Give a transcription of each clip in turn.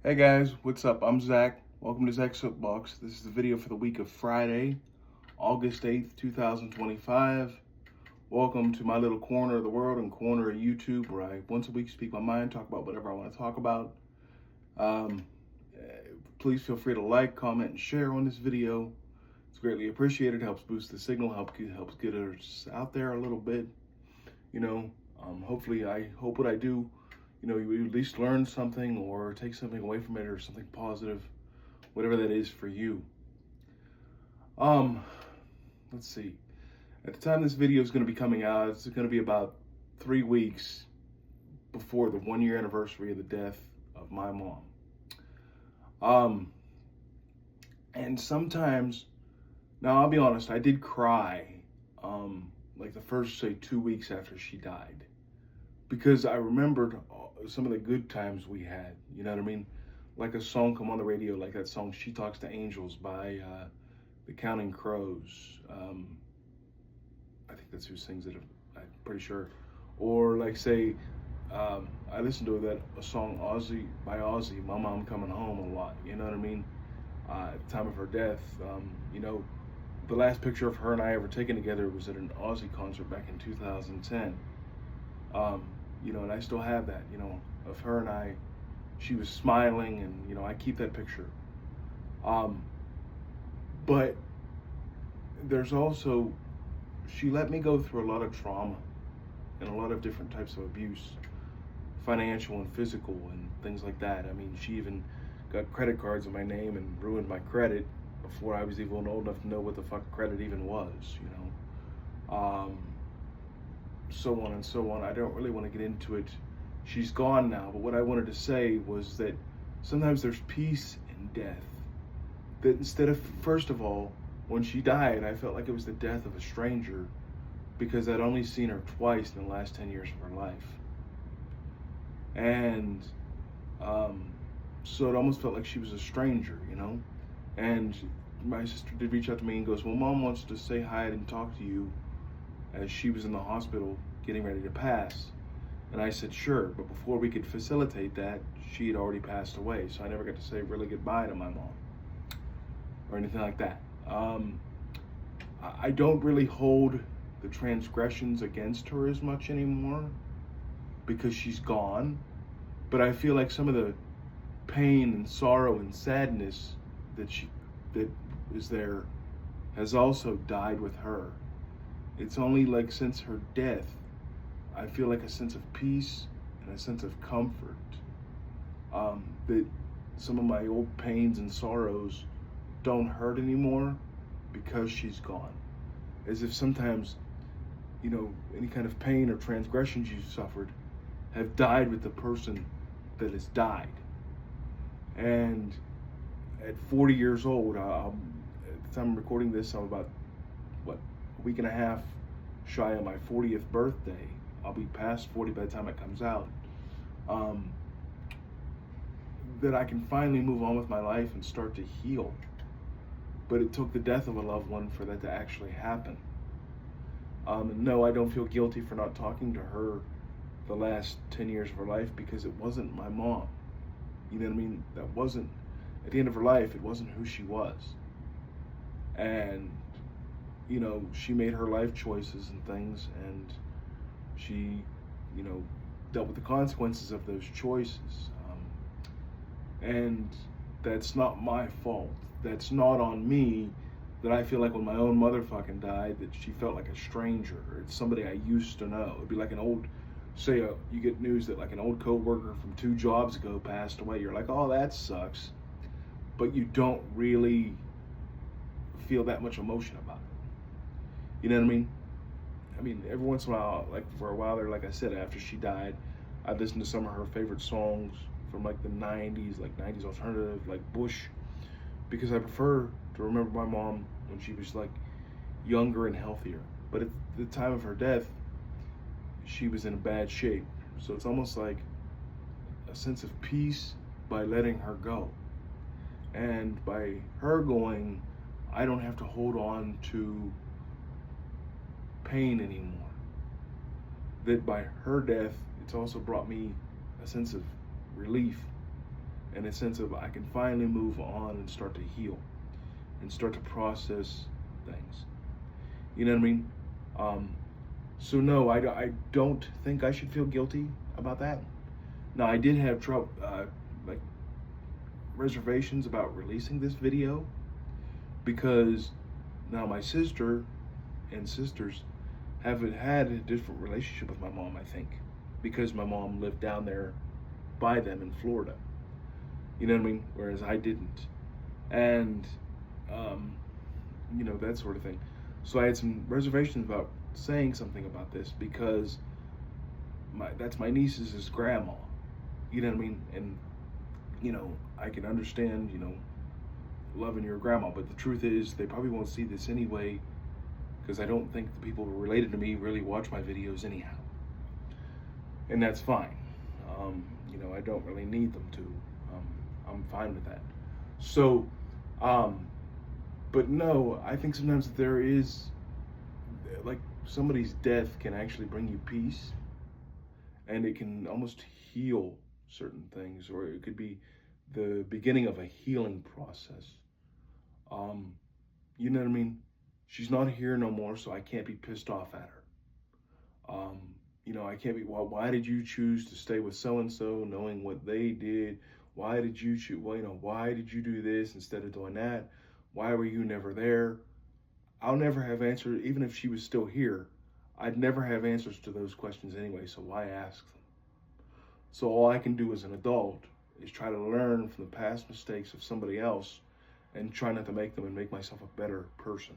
Hey guys, what's up? I'm Zach. Welcome to Zach's Soapbox. This is the video for the week of Friday, August 8th, 2025. Welcome to my little corner of the world and corner of YouTube where I once a week speak my mind, talk about whatever I want to talk about. Um, Please feel free to like, comment, and share on this video. It's greatly appreciated. Helps boost the signal, helps get us out there a little bit. You know, hopefully I hope what I do, you at least learn something or take something away from it or something positive, whatever that is for you. Um, let's see. At the time this video is going to be coming out, it's going to be about 3 weeks before the 1 year anniversary of the death of my mom. And sometimes, now I'll be honest, I did cry, like the first, say, 2 weeks after she died, because I remembered some of the good times we had. You know what I mean? Like a song come on the radio, like that song "She Talks to Angels" by the Counting Crows. I think that's who sings it. I'm pretty sure. Or like say, I listened to a song Ozzy by Ozzy, "My Mom Coming Home" a lot. You know what I mean? At the time of her death, the last picture of her and I ever taken together was at an Ozzy concert back in 2010. And I still have that, of her and I. She was smiling, and I keep that picture. But there's also, she let me go through a lot of trauma and a lot of different types of abuse, financial and physical and things like that. I mean, she even got credit cards in my name and ruined my credit before I was even old enough to know what the fuck credit even was, so on and so on. I don't really want to get into it. She's gone now, but what I wanted to say was that sometimes there's peace in death. That instead of, first of all, when she died, I felt like it was the death of a stranger because I'd only seen her twice in the last 10 years of her life. And so it almost felt like she was a stranger. And my sister did reach out to me and goes, "Well, Mom wants to say hi and talk to you," as she was in the hospital getting ready to pass. And I said, "Sure," but before we could facilitate that, she had already passed away, so I never got to say really goodbye to my mom or anything like that. I don't really hold the transgressions against her as much anymore because she's gone, but I feel like some of the pain and sorrow and sadness that is there has also died with her. It's only like since her death, I feel like a sense of peace and a sense of comfort. That some of my old pains and sorrows don't hurt anymore because she's gone. As if sometimes, any kind of pain or transgressions you've suffered have died with the person that has died. And at 40 years old, at the time I'm recording this, I'm about, a week and a half shy of my 40th birthday. I'll be past 40 by the time it comes out. That I can finally move on with my life and start to heal. But it took the death of a loved one for that to actually happen. No, I don't feel guilty for not talking to her the last 10 years of her life because it wasn't my mom. You know what I mean? That wasn't, at the end of her life, it wasn't who she was. And, she made her life choices and things, and she, dealt with the consequences of those choices. And that's not my fault. That's not on me that I feel like when my own mother fucking died, that she felt like a stranger. It's somebody I used to know. It'd be like an old, you get news that like an old coworker from 2 jobs ago passed away. You're like, oh, that sucks. But you don't really feel that much emotion about it. You know what I mean? I mean, every once in a while, like for a while there, like I said, after she died, I'd listen to some of her favorite songs from like the 90s, like 90s alternative, like Bush, because I prefer to remember my mom when she was like younger and healthier. But at the time of her death, she was in a bad shape. So it's almost like a sense of peace by letting her go. And by her going, I don't have to hold on to pain anymore. That by her death, it's also brought me a sense of relief in a sense of I can finally move on and start to heal and start to process things. You know what I mean? Um, so no, I don't think I should feel guilty about that. Now I did have trouble, like reservations about releasing this video because now my sister and sisters haven't had a different relationship with my mom, I think, because my mom lived down there by them in Florida. You know what I mean? Whereas I didn't. And, um, that sort of thing. So I had some reservations about saying something about this because that's my niece's grandma. You know what I mean? And, I can understand, loving your grandma, but the truth is they probably won't see this anyway because I don't think the people related to me really watch my videos anyhow. And that's fine. I don't really need them to. I'm fine with that. So, but no, I think sometimes there is, like, somebody's death can actually bring you peace, and it can almost heal certain things, or it could be the beginning of a healing process. You know what I mean? She's not here no more, so I can't be pissed off at her. I can't be, well, why did you choose to stay with so-and-so knowing what they did? Why did you choose, why did you do this instead of doing that? Why were you never there? I'll never have answers, even if she was still here, I'd never have answers to those questions anyway, so why ask them? So all I can do as an adult is try to learn from the past mistakes of somebody else and try not to make them and make myself a better person.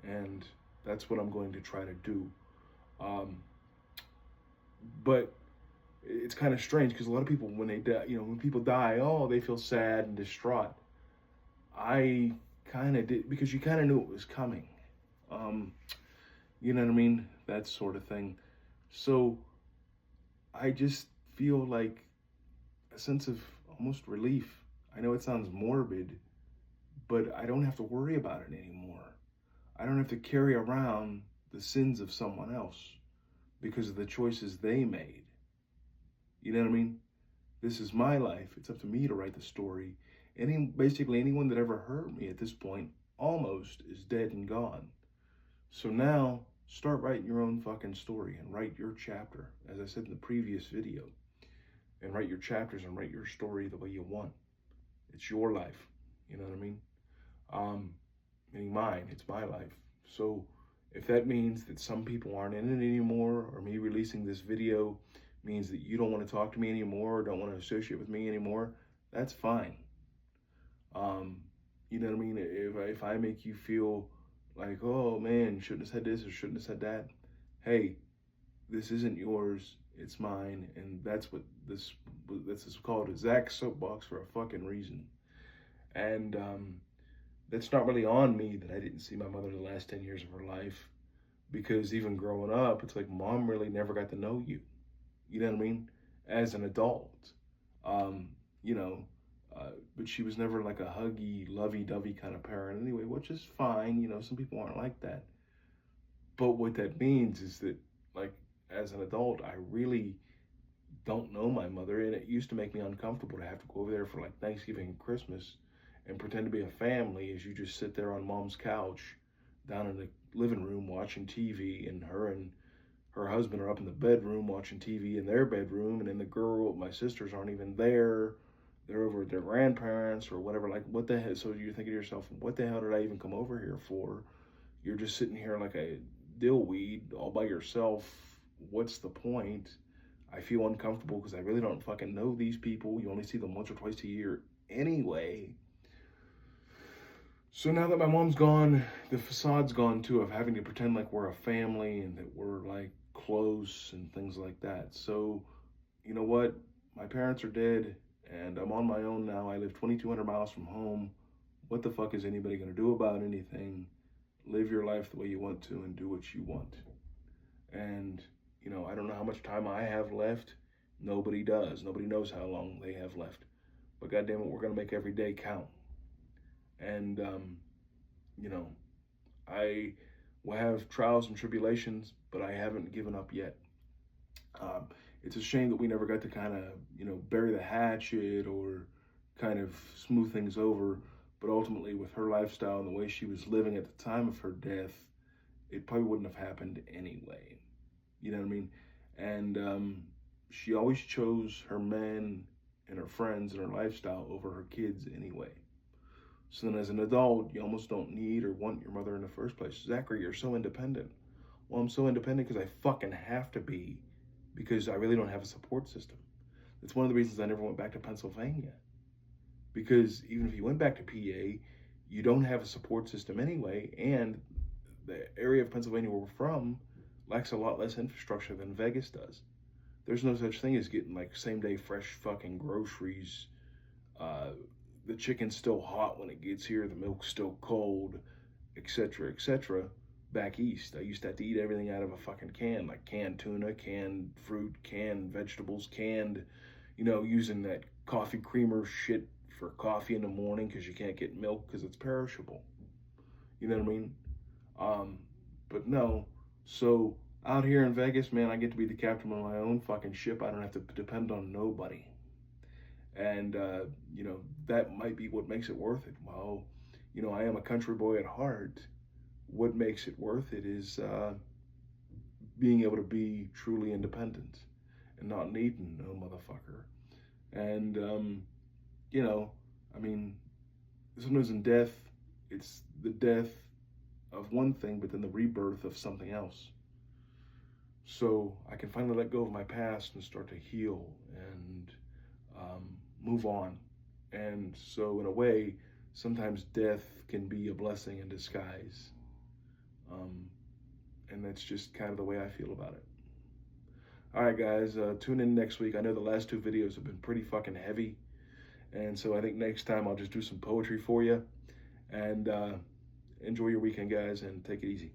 And that's what I'm going to try to do. But it's kind of strange because a lot of people, when they die, when people die, oh, they feel sad and distraught. I kind of did, because you kind of knew it was coming. You know what I mean? That sort of thing. So I just feel like a sense of almost relief. I know it sounds morbid, but I don't have to worry about it anymore. I don't have to carry around the sins of someone else because of the choices they made. You know what I mean? This is my life. It's up to me to write the story. Basically anyone that ever hurt me at this point almost is dead and gone. So now start writing your own fucking story and write your chapter, as I said in the previous video, and write your chapters and write your story the way you want. It's your life. You know what I mean? Meaning mine, it's my life. So if that means that some people aren't in it anymore, or me releasing this video means that you don't want to talk to me anymore, or don't want to associate with me anymore, that's fine. You know what I mean? If I make you feel like, oh man, you shouldn't have said this or shouldn't have said that, hey, this isn't yours, it's mine, and that's what this is called, a Zach Soapbox, for a fucking reason. And that's not really on me that I didn't see my mother the last 10 years of her life, because even growing up, it's like mom really never got to know you. You know what I mean? As an adult, but she was never like a huggy, lovey-dovey kind of parent anyway, which is fine. Some people aren't like that. But what that means is that, like, as an adult, I really don't know my mother, and it used to make me uncomfortable to have to go over there for like Thanksgiving and Christmas and pretend to be a family as you just sit there on mom's couch down in the living room watching TV, and her husband are up in the bedroom watching TV in their bedroom, and then my sisters aren't even there. They're over at their grandparents or whatever. Like, what the hell? So you're thinking to yourself, what the hell did I even come over here for? You're just sitting here like a dillweed all by yourself. What's the point? I feel uncomfortable because I really don't fucking know these people. You only see them once or twice a year anyway. So now that my mom's gone, the facade's gone too, of having to pretend like we're a family and that we're like close and things like that. So, you know what? My parents are dead and I'm on my own now. I live 2,200 miles from home. What the fuck is anybody going to do about anything? Live your life the way you want to and do what you want. And, I don't know how much time I have left. Nobody does. Nobody knows how long they have left. But goddamn it, we're going to make every day count. And, I will have trials and tribulations, but I haven't given up yet. it's a shame that we never got to kind of, you know, bury the hatchet or kind of smooth things over. But ultimately, with her lifestyle and the way she was living at the time of her death, it probably wouldn't have happened anyway. You know what I mean? And she always chose her men and her friends and her lifestyle over her kids anyway. So then as an adult, you almost don't need or want your mother in the first place. Zachary, you're so independent. Well, I'm so independent because I fucking have to be, because I really don't have a support system. That's one of the reasons I never went back to Pennsylvania. Because even if you went back to PA, you don't have a support system anyway, and the area of Pennsylvania where we're from lacks a lot less infrastructure than Vegas does. There's no such thing as getting like same day fresh fucking groceries. The chicken's still hot when it gets here, the milk's still cold, etc., etc. Back east, I used to have to eat everything out of a fucking can, like canned tuna, canned fruit, canned vegetables, canned, you know, using that coffee creamer shit for coffee in the morning because you can't get milk because it's perishable. You know what I mean? But no, so out here in Vegas, man, I get to be the captain of my own fucking ship. I don't have to depend on nobody. And, you know, that might be what makes it worth it. Well, you know, I am a country boy at heart. What makes it worth it is being able to be truly independent and not needing no motherfucker. And, you know, I mean, sometimes in death, it's the death of one thing, but then the rebirth of something else. So I can finally let go of my past and start to heal and move on. And so in a way, sometimes death can be a blessing in disguise. And that's just kind of the way I feel about it. All right, guys, tune in next week. I know the last two videos have been pretty fucking heavy. And so I think next time I'll just do some poetry for you. And enjoy your weekend, guys, and take it easy.